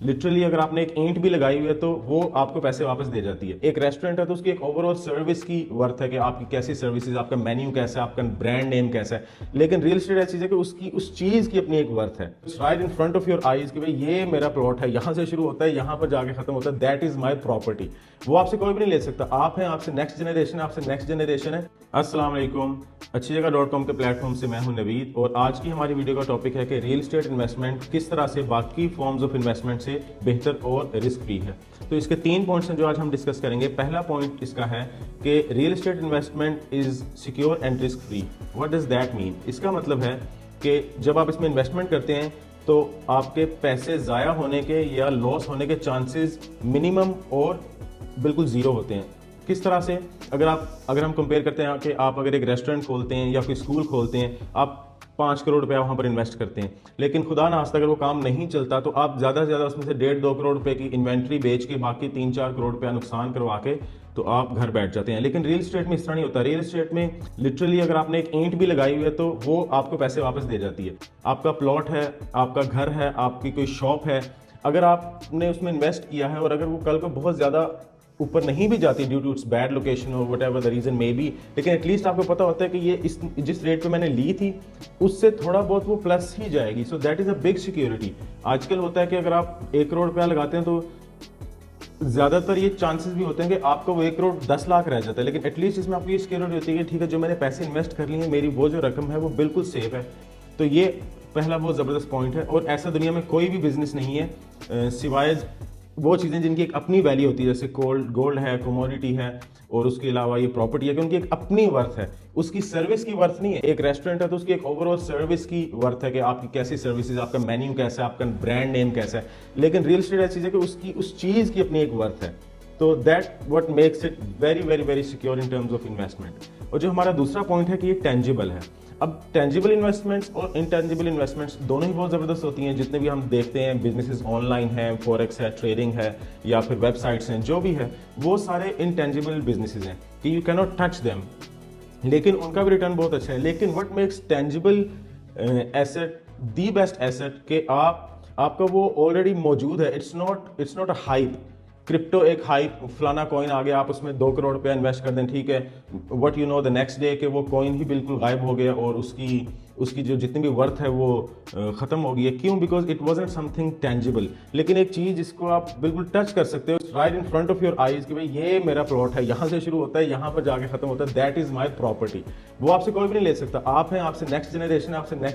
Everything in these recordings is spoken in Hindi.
लिटरली अगर आपने एक ईंट भी लगाई हुई है तो वो आपको पैसे वापस दे जाती है। एक रेस्टोरेंट है तो उसकी एक ओवरऑल सर्विस की वर्थ है कि आपकी कैसी सर्विसेज, आपका मेन्यू कैसा है, आपका ब्रांड नेम कैसा है। लेकिन रियल एस्टेट ऐसी चीज है कि उसकी उस चीज की अपनी एक वर्थ है, right in front of your eyes कि भाई ये मेरा प्लॉट है, यहां से शुरू होता है यहां पर जाके खत्म होता है, दैट इज माई प्रॉपर्टी। वो आपसे कोई भी नहीं ले सकता। आप हैं, आपसे नेक्स्ट जनरेशन है, आपसे नेक्स्ट जनरेशन है। अस्सलाम वालेकुम, अच्छी जगह .com के प्लेटफॉर्म से मैं हूं नवीद, और आज की हमारी वीडियो का टॉपिक है कि रियल एस्टेट इन्वेस्टमेंट किस तरह से बाकी फॉर्म्स ऑफ इन्वेस्टमेंट से बेहतर और रिस्क फ्री है। तो इसके 3 पॉइंट्स हैं जो आज हम डिस्कस करेंगे। पहला पॉइंट इसका है कि real estate investment is secure and risk free. What does that mean? इसका मतलब है कि जब आप इसमें इन्वेस्टमेंट करते हैं तो आपके पैसे ज़ाया होने के या लॉस होने के चांसेस मिनिमम और बिल्कुल ज़ीरो होते हैं। किस तरह से? अगर हम कंपेयर करते हैं कि आप अगर एक रेस्टोरेंट खोलते हैं या कोई स्कूल खोलते हैं, आप 5 करोड़ रुपया वहाँ पर इन्वेस्ट करते हैं, लेकिन खुदा ना खास्ता अगर वो काम नहीं चलता तो आप ज़्यादा से ज़्यादा उसमें से 1.5-2 करोड़ रुपए की इन्वेंट्री बेच के बाकी 3-4 करोड़ रुपया नुकसान करवा के तो आप घर बैठ जाते हैं। लेकिन रियल एस्टेट में इस तरह नहीं होता। रियल एस्टेट में लिटरली अगर आपने एक ईंट भी लगाई हुई है तो वो आपको पैसे वापस दे जाती है। आपका प्लॉट है, आपका घर है, आपकी कोई शॉप है, अगर आपने उसमें इन्वेस्ट किया है और अगर वो कल को बहुत ज़्यादा ऊपर नहीं भी जाती due to its bad location और whatever the reason may be, लेकिन एटलीस्ट आपको पता होता है कि ये जिस रेट पे मैंने ली थी उससे थोड़ा बहुत वो प्लस ही जाएगी। So that is a big security. आजकल होता है कि अगर आप 1 करोड़ रुपया लगाते हैं तो ज्यादातर ये चांसेस भी होते हैं कि आपको वो 1 करोड़ 10 लाख रह जाता है, लेकिन एटलीस्ट इसमें आपको ये सिक्योरिटी होती है कि ठीक है, जो मैंने पैसे इन्वेस्ट कर लिए हैं, मेरी वो जो रकम है वो बिल्कुल सेफ है। तो ये पहला बहुत ज़बरदस्त पॉइंट है। और ऐसा दुनिया में कोई भी बिजनेस नहीं है सिवाय वो चीज़ें जिनकी एक अपनी वैल्यू होती है, जैसे गोल्ड है, कमोडिटी है, और उसके अलावा ये प्रॉपर्टी है कि उनकी एक अपनी वर्थ है, उसकी सर्विस की वर्थ नहीं है। एक रेस्टोरेंट है तो उसकी एक ओवरऑल सर्विस की वर्थ है कि आपकी कैसी सर्विसेज, आपका मेन्यू कैसा है, आपका ब्रांड नेम कैसा है। लेकिन रियल एस्टेट ऐसी चीज़ है कि उसकी उस चीज़ की अपनी एक वर्थ है। तो that what makes it very very very secure in terms of investment. और जो हमारा दूसरा पॉइंट है कि ये टेंजिबल है। अब टेंजिबल इन्वेस्टमेंट्स और इनटेंजिबल इन्वेस्टमेंट्स दोनों ही बहुत ज़बरदस्त होती हैं। जितने भी हम देखते हैं बिजनेसेस ऑनलाइन है, फॉरेक्स है, ट्रेडिंग है, या फिर वेबसाइट्स हैं, जो भी है वो सारे इनटेंजिबल बिजनेसेस हैं कि you can not touch them, लेकिन उनका भी रिटर्न बहुत अच्छा है। लेकिन what makes tangible asset the best asset कि आपका वो ऑलरेडी मौजूद है। It's not a hype. Crypto एक हाइप, फलाना कॉइन आ गया, आप उसमें 2 करोड़ रुपया इन्वेस्ट कर दें, ठीक है, what you know the next day कि वो कॉइन ही बिल्कुल गायब हो गया और उसकी जो जितनी भी वर्थ है वो ख़त्म हो गई है। क्यों? Because it wasn't something tangible. लेकिन एक चीज़ जिसको आप बिल्कुल टच कर सकते हो right in front of your eyes कि भाई ये मेरा प्लॉट है, यहाँ से शुरू होता है यहाँ पर जाके खत्म होता है, दैट इज माई प्रॉपर्टी। वो आपसे कोई भी नहीं ले सकता। आप हैं, आपसे नेक्स्ट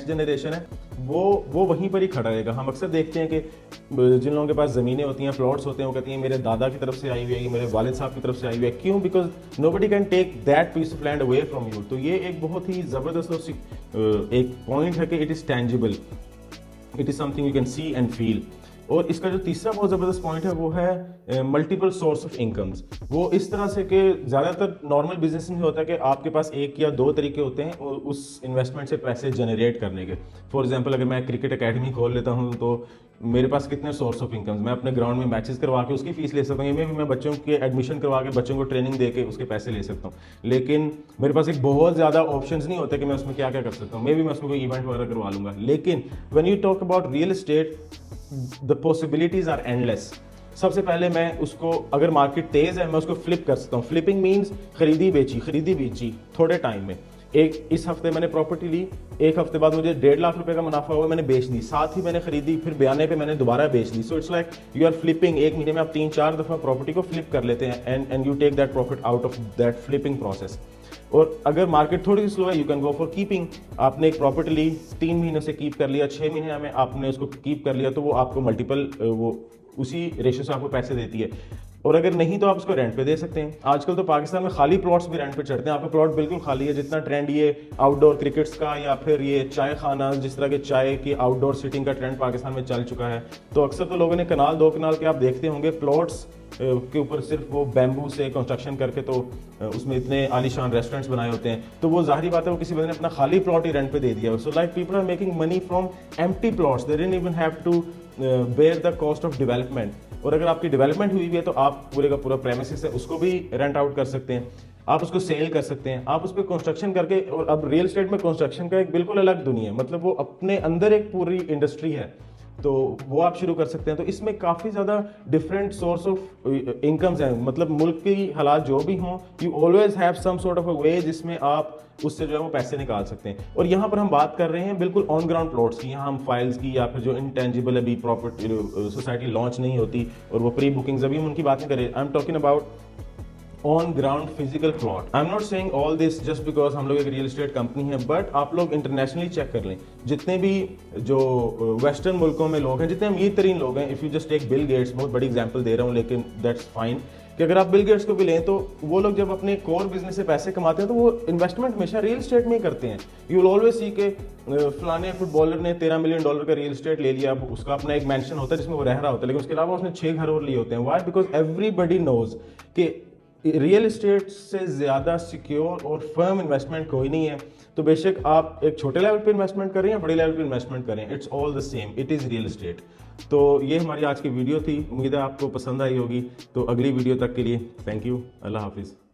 जनरेशन है, वो वहीं पर ही खड़ा रहेगा। हम अक्सर देखते हैं कि जिन लोगों के पास ज़मीनें होती हैं, प्लॉट्स होते हैं, वो कहती हैं मेरे दादा की तरफ से आई हुई है, मेरे वालिद साहब की तरफ से आई हुई है। क्यों? Because nobody can take that piece of land away from you. तो ये एक बहुत ही ज़बरदस्त एक पॉइंट है कि it is tangible, it is something you can see and feel. और इसका जो तीसरा बहुत ज़बरदस्त पॉइंट है वो है मल्टीपल सोर्स ऑफ इनकम्स। वो इस तरह से कि ज़्यादातर नॉर्मल बिजनेस में होता है कि आपके पास 1 या 2 तरीके होते हैं उस इन्वेस्टमेंट से पैसे जनरेट करने के। फॉर एग्जांपल, अगर मैं क्रिकेट एकेडमी खोल लेता हूँ तो मेरे पास कितने सोर्स ऑफ इनकम्स, मैं अपने ग्राउंड में मैचेस करवा के उसकी फीस ले सकता हूँ, में भी मैं बच्चों के एडमिशन करवा के बच्चों को ट्रेनिंग दे के उसके पैसे ले सकता हूँ। लेकिन मेरे पास एक बहुत ज़्यादा ऑप्शंस नहीं होते कि मैं उसमें क्या क्या कर सकता हूँ। मे भी मैं उसमें कोई इवेंट वगैरह करवा लूँगा। लेकिन when you talk about real estate the possibilities are endless. सबसे पहले मैं उसको, अगर मार्केट तेज है, मैं उसको फ्लिप कर सकता हूँ। फ्लिपिंग मीन्स खरीदी बेची थोड़े टाइम में। इस हफ्ते मैंने प्रॉपर्टी ली, 1 हफ्ते बाद मुझे 1.5 लाख रुपए का मुनाफा हुआ, मैंने बेच दी, साथ ही मैंने खरीदी, फिर बयाने पे मैंने दोबारा बेच दी। So it's like you are flipping. 1 महीने में आप 3-4 दफा प्रॉपर्टी को फ्लिप कर लेते हैं and you take that profit out of that flipping process. और अगर मार्केट थोड़ी सी स्लो है, you can go for keeping. आपने एक प्रॉपर्टी ली, 3 महीने से कीप कर लिया, 6 महीने में आपने उसको कीप कर लिया, तो वो आपको मल्टीपल वो उसी रेशो से आपको पैसे देती है। और अगर नहीं तो आप उसको रेंट पे दे सकते हैं। आजकल तो पाकिस्तान में खाली प्लॉट्स भी रेंट पे चढ़ते हैं। आपका प्लॉट बिल्कुल खाली है, जितना ट्रेंड ये आउटडोर क्रिकेट्स का या फिर ये चाय खाना, जिस तरह के चाय की आउटडोर सिटिंग का ट्रेंड पाकिस्तान में चल चुका है, तो अक्सर तो लोगों ने कनाल 2 कनाल के आप देखते होंगे प्लॉट्स के ऊपर सिर्फ वो बैम्बू से कंस्ट्रक्शन करके तो उसमें इतने आलीशान रेस्टोरेंट्स बनाए होते हैं। तो वो जाहिर बात है वो किसी बंदे ने अपना खाली प्लॉट ही रेंट पे दे दिया। So like people are making money from empty plots, they didn't even have to bear the cost of development. और अगर आपकी डेवलपमेंट हुई है तो आप पूरे का पूरा प्रेमिसेस है उसको भी रेंट आउट कर सकते हैं, आप उसको सेल कर सकते हैं, आप उस पर कंस्ट्रक्शन करके। और अब रियल एस्टेट में कंस्ट्रक्शन का एक बिल्कुल अलग दुनिया है, मतलब वो अपने अंदर एक पूरी इंडस्ट्री है। तो वो आप शुरू कर सकते हैं। तो इसमें काफ़ी ज़्यादा डिफरेंट सोर्स ऑफ इनकम्स हैं, मतलब मुल्क की हालात जो भी हों, you always have some sort of a way जिसमें आप उससे जो है वो पैसे निकाल सकते हैं। और यहाँ पर हम बात कर रहे हैं बिल्कुल ऑन ग्राउंड प्लॉट्स की, यहाँ हम फाइल्स की या फिर जो इंटेंजिबल अभी प्रॉपर्टी सोसाइटी लॉन्च नहीं होती और वो प्री बुकिंग्स, अभी हम उनकी बात नहीं कर रहे। I am talking about on ground physical plot. I am not saying all this just because हम लोग एक रियल एस्टेट कंपनी है, बट आप लोग इंटरनेशनली चेक कर लें, जितने भी जो वेस्टर्न मुल्कों में लोग हैं, जितने अमीर तरीन लोग हैं, if you just take Bill Gates, बहुत बड़ी एग्जांपल दे रहा हूँ लेकिन दैट्स फाइन, कि अगर आप बिल गेट्स को भी लें तो वो लोग जब अपने कोर बिजनेस से पैसे कमाते हैं तो वो इन्वेस्टमेंट हमेशा रियल एस्टेट में ही करते हैं। यू विल ऑलवेज सी के फलाने फुटबॉलर ने $13 मिलियन का रियल एस्टेट ले लिया, उसका अपना एक मैंशन होता है जिसमें वो रह रहा होता है, लेकिन उसके अलावा उसने 6 घर और लिए होते हैं। वाई? बिकॉज एवरीबडी नोज कि रियल एस्टेट से ज़्यादा सिक्योर और फर्म इन्वेस्टमेंट कोई नहीं है। तो बेशक आप एक छोटे लेवल पे इन्वेस्टमेंट करें या बड़े लेवल पे इन्वेस्टमेंट करें, it's all the same, it is real estate. तो ये हमारी आज की वीडियो थी, उम्मीद है आपको पसंद आई होगी। तो अगली वीडियो तक के लिए थैंक यू, अल्लाह हाफिज़।